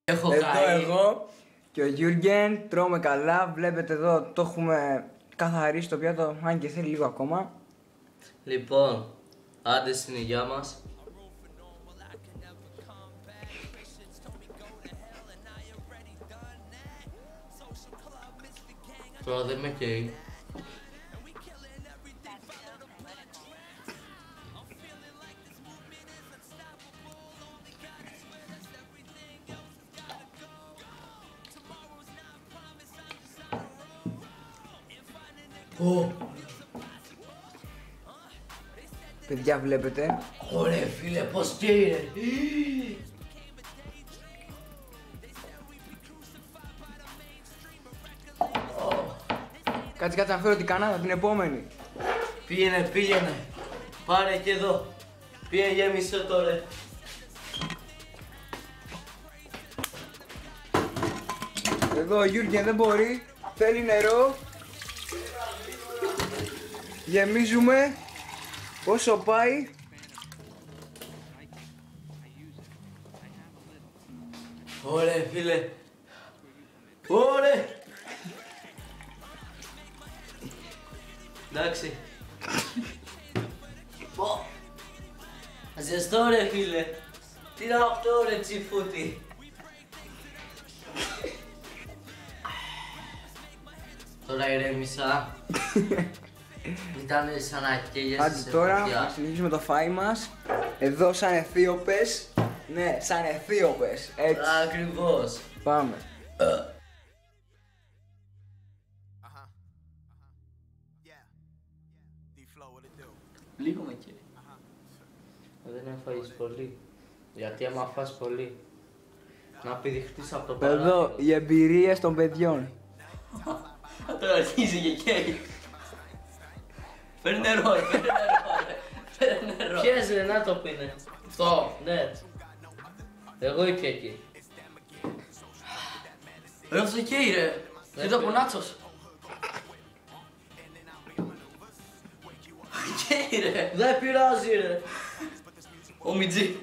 Έχω εδώ καεί. εγώ και ο Γιούργεν τρώμε καλά. Βλέπετε εδώ το έχουμε καθαρίσει το πιάτο, αν και θέλει λίγο ακόμα. Λοιπόν, άντε στην υγειά μας. Τώρα δεν με καίει. Παιδιά βλέπετε. Ωραία φίλε, πως καίει ρε. Κάτσε να φέρω την κανάδα την επόμενη. Πήγαινε. Πάρε και εδώ. Πήγαινε γέμισε το ρε. Εδώ ο Γιούργεν δεν μπορεί. Θέλει νερό. Γεμίζουμε. Όσο πάει. Ωραία φίλε. Ωραία. Εντάξει. Ζεστό ρε φίλε. Τι να αυτό ρε τσιφούτη. Τώρα ηρέμησα. Ήταν σαν να καίγεσαι Άντε σε τώρα φωτιά. να συνεχίσουμε το φάι μας. Εδώ σαν Αιθίωπες. Ναι, σαν Αιθίωπες. Έτσι. Ακριβώς. Πάμε. Λίγο με καίει. Δεν έφαγες πολύ. Γιατί άμα φας πολύ, να πηδηχτείς από το παράθυρο. Εδώ οι εμπειρίες των παιδιών. Τώρα αρχίζει και καίει. Φέρει νερό, φέρει νερό. Πιες ρε, να το πίνε. Αυτό. Ναι. Εγώ ήπια εκεί. Ρε αυτό καίει ρε. Κοίτα από Νάτσος. Καίει ρε. Δεν πειράζει ρε. Ο Μιτζή.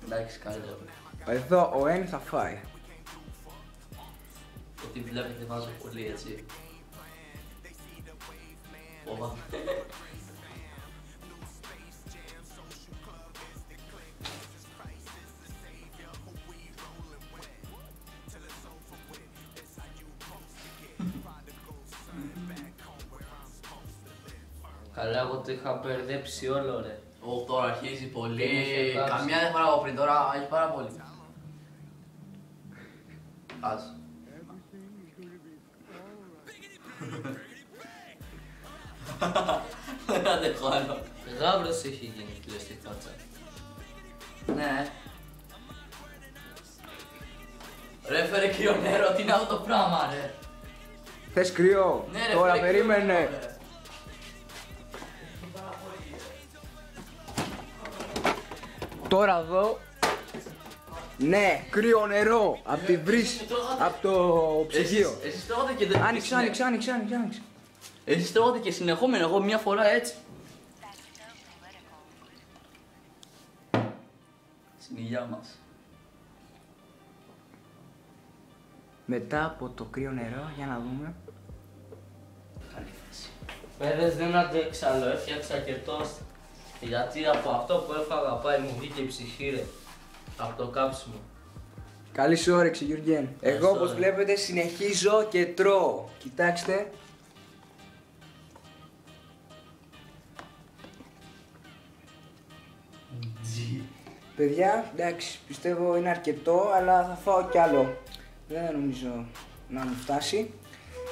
Εντάξει, καλύτερο. Εδώ ο Εν θα φάει. Ότι βλέπετε βάζω πολύ έτσι. Φοβάμαι. Καλά, εγώ το είχα μπερδέψει όλο ρε. Ω, τώρα αρχίζει πολύ. Δεν είχε κάψει. Καμιά δεν φορά από πριν, τώρα έχει πάρα πολύ. Ας. Δεν αντέχω άλλο. Γάβρος έχει γίνει φίλε στη φάτσα. Ναι. Ρε φέρε κρύο νερό, τι είναι αυτό το πράγμα ρε. Θες κρύο. Ναι ρε, Τώρα φέρε κρύο νερό, περίμενε. ρε. Τώρα εδώ. Ναι, κρύο νερό. Από τη βρύση. Από το ψυγείο. Εσείς τρώγατε και δεν... Άνοιξε. Εσείς τρώγατε και συνεχόμενα, εγώ μια φορά έτσι. Στην υγειά μας. Μετά από το κρύο νερό, για να δούμε. Καλή φάση. Πέρες δεν αντέξα άλλο, έφτιαξα και τόστ. Γιατί από αυτό που έφαγα πάει μου βγήκε η ψυχή ρε. Από το κάψιμο. Καλή σου όρεξη, Γιουργέν. Εγώ, όπως ρε. βλέπετε, συνεχίζω και τρώω. Κοιτάξτε. Παιδιά, εντάξει, πιστεύω είναι αρκετό, αλλά θα φάω κι άλλο. Δεν νομίζω να μου φτάσει.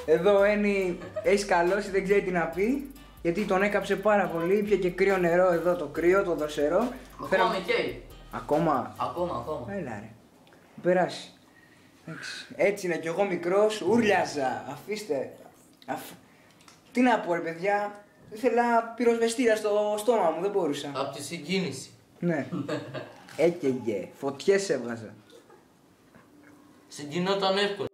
Εδώ έχει καλώσει, δεν ξέρει τι να πει. Γιατί τον έκαψε πάρα πολύ, πια και κρύο νερό εδώ, το κρύο, το δροσερό. Ακόμα με καίει. Ακόμα. Ακόμα. Έλα ρε. Περάσει. Έτσι είναι κι εγώ μικρός, ούρλιαζα. Αφήστε. Τι να πω ρε παιδιά, ήθελα πυροσβεστήρα στο στόμα μου, δεν μπορούσα. Από τη συγκίνηση. Ναι. Έκαιγε, φωτιές έβγαζα. Συγκινόταν εύκολα.